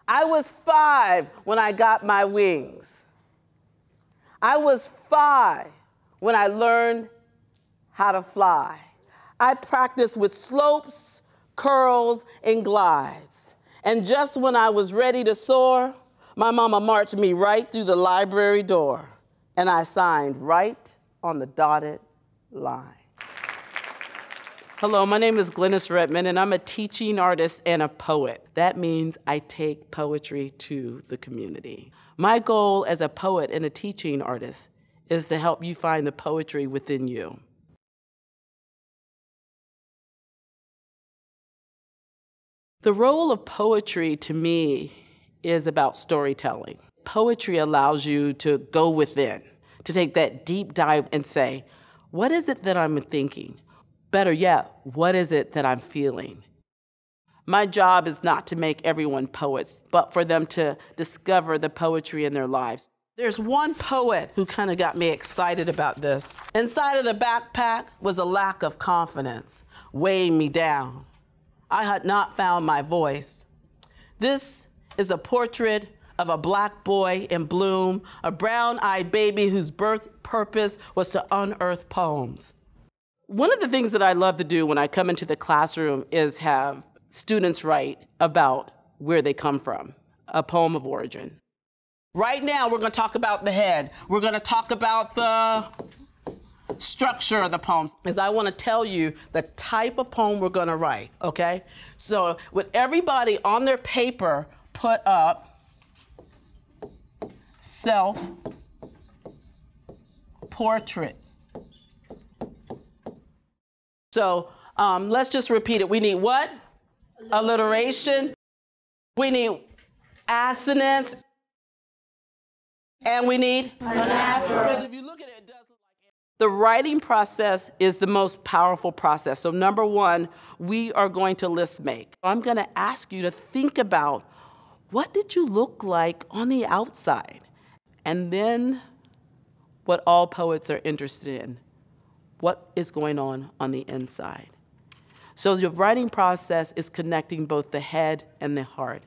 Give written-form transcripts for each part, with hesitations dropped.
I was 5 when I got my wings. I was 5 when I learned how to fly. I practiced with slopes, curls, and glides. And just when I was ready to soar, my mama marched me right through the library door, and I signed right on the dotted line. Hello, my name is Glenis Redmond, and I'm a teaching artist and a poet. That means I take poetry to the community. My goal as a poet and a teaching artist is to help you find the poetry within you. The role of poetry to me is about storytelling. Poetry allows you to go within, to take that deep dive and say, what is it that I'm thinking? Better yet, what is it that I'm feeling? My job is not to make everyone poets, but for them to discover the poetry in their lives. There's one poet who kind of got me excited about this. Inside of the backpack was a lack of confidence, weighing me down. I had not found my voice. This is a portrait of a black boy in bloom, a brown-eyed baby whose birth purpose was to unearth poems. One of the things that I love to do when I come into the classroom is have students write about where they come from, a poem of origin. Right now, we're going to talk about the head. We're going to talk about the structure of the poems, is I want to tell you the type of poem we're going to write, okay? So with everybody on their paper, put up self-portrait. So let's just repeat it. We need what? Alliteration. We need assonance. And we need? Because if you look at it, it does look like it. The writing process is the most powerful process. So number one, we are going to list make. I'm going to ask you to think about what did you look like on the outside? And then what all poets are interested in. What is going on the inside? So the writing process is connecting both the head and the heart.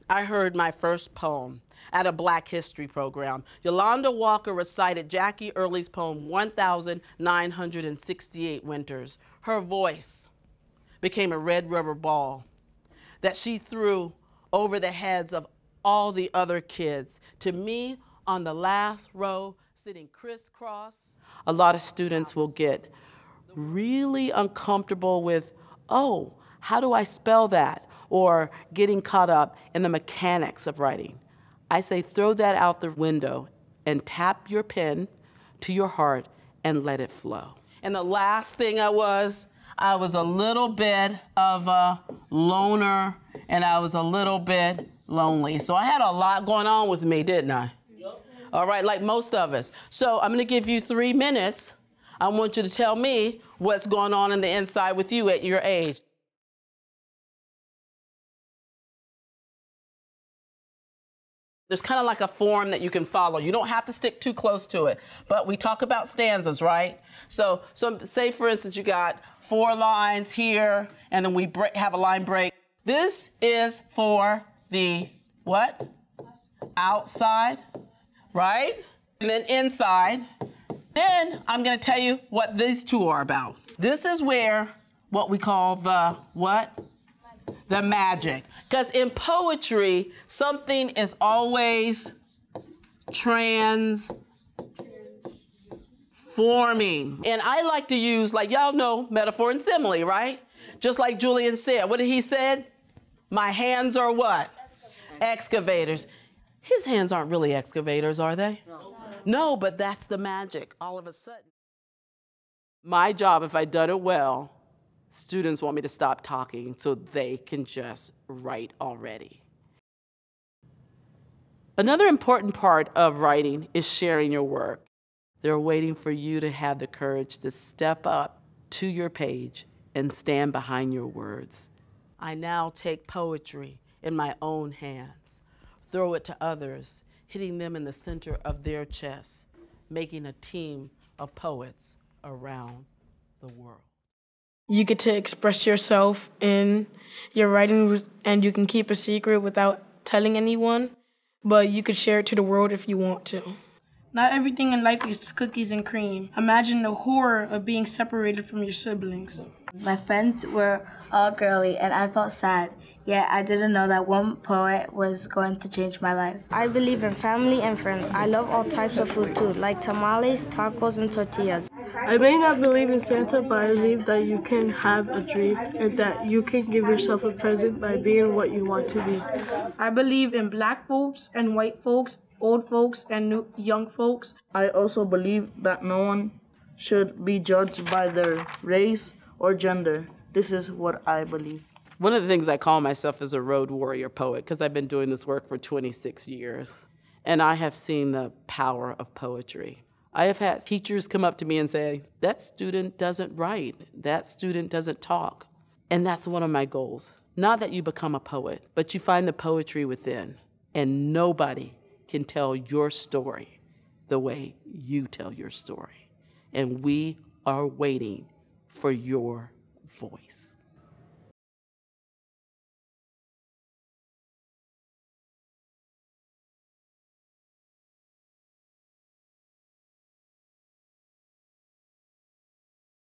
I heard my first poem at a Black History program. Yolanda Walker recited Jackie Early's poem, 1968 Winters. Her voice became a red rubber ball that she threw over the heads of all the other kids. To me, on the last row, sitting crisscross. A lot of students will get really uncomfortable with, oh, how do I spell that? Or getting caught up in the mechanics of writing. I say throw that out the window and tap your pen to your heart and let it flow. And the last thing I was a little bit of a loner and I was a little bit lonely. So I had a lot going on with me, didn't I? All right, like most of us. So I'm going to give you 3 minutes. I want you to tell me what's going on in the inside with you at your age. There's kind of like a form that you can follow. You don't have to stick too close to it, but we talk about stanzas, right? So say, for instance, you got 4 lines here, and then we have a line break. This is for the what? Outside. Right? And then inside. Then I'm going to tell you what these two are about. This is where what we call the what? The magic. Because in poetry, something is always transforming. And I like to use, like y'all know, metaphor and simile, right? Just like Julian said. What did he say? My hands are what? Excavators. His hands aren't really excavators, are they? No, but that's the magic, all of a sudden. My job, if I'd done it well, students want me to stop talking so they can just write already. Another important part of writing is sharing your work. They're waiting for you to have the courage to step up to your page and stand behind your words. I now take poetry in my own hands. Throw it to others, hitting them in the center of their chest, making a team of poets around the world. You get to express yourself in your writing, and you can keep a secret without telling anyone, but you could share it to the world if you want to. Not everything in life is cookies and cream. Imagine the horror of being separated from your siblings. My friends were all girly and I felt sad, yet I didn't know that one poet was going to change my life. I believe in family and friends. I love all types of food too, like tamales, tacos, and tortillas. I may not believe in Santa, but I believe that you can have a dream and that you can give yourself a present by being what you want to be. I believe in black folks and white folks, old folks and young folks. I also believe that no one should be judged by their race or gender. This is what I believe. One of the things I call myself is a road warrior poet because I've been doing this work for 26 years. And I have seen the power of poetry. I have had teachers come up to me and say, that student doesn't write, that student doesn't talk. And that's one of my goals. Not that you become a poet, but you find the poetry within. And nobody can tell your story the way you tell your story. And we are waiting for your voice.